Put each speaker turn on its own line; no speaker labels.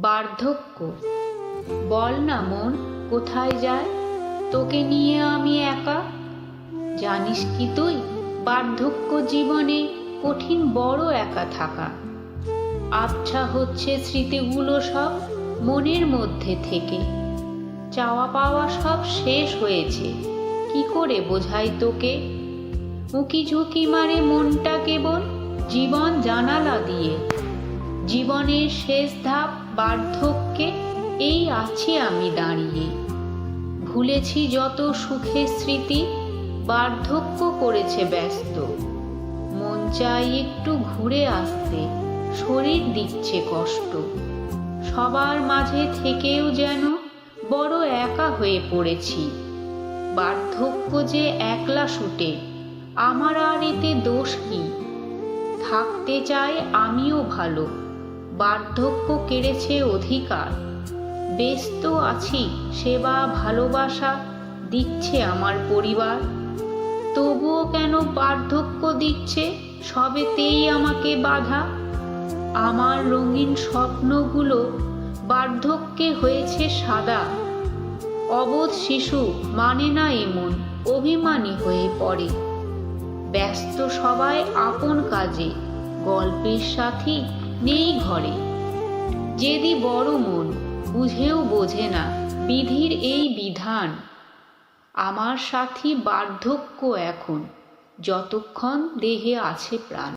বার্ধক্য। বল না মন কোথায় যায়, তোকে নিয়ে আমি একা। জানিস কি তুই বার্ধক্য জীবনে কঠিন বড় একা থাকা। আবছা হচ্ছে স্মৃতিগুলো সব মনের মধ্যে থেকে। চাওয়া পাওয়া সব শেষ হয়েছে, কি করে বোঝাই তোকে। উঁকি ঝুঁকি মারে মনটা কেবল জীবন জানালা দিয়ে। জীবনের শেষ ধাপ বার্ধক্যে এই আছি আমি দাঁড়িয়ে। ভুলেছি যত সুখের স্মৃতি, বার্ধক্য করেছে ব্যস্ত। মন চাই একটু ঘুরে আসতে, শরীর দিচ্ছে কষ্ট। সবার মাঝে থেকেও যেন বড় একা হয়ে পড়েছি। বার্ধক্য যে একলা শুটে, আমার আর এতে দোষ কি। থাকতে চাই আমিও ভালো, বার্ধক্য কেড়েছে অধিকার। ব্যস্ত আছি সেবা ভালোবাসা দিচ্ছে আমার পরিবার। তবুও কেন বার্ধক্য দিচ্ছে সবেতেই আমাকে বাধা। আমার রঙিন স্বপ্নগুলো বার্ধক্যে হয়েছে সাদা। অবোধ শিশু মানে না এমন, অভিমানী হয়ে পড়ে। ব্যস্ত সবাই আপন কাজে, গল্পের সাথী নেই ঘরে। যেদি বড় মন বুঝেও বোঝে না বিধির এই বিধান। আমার সাথী বার্ধক্য এখন, যতক্ষণ দেহে আছে প্রাণ।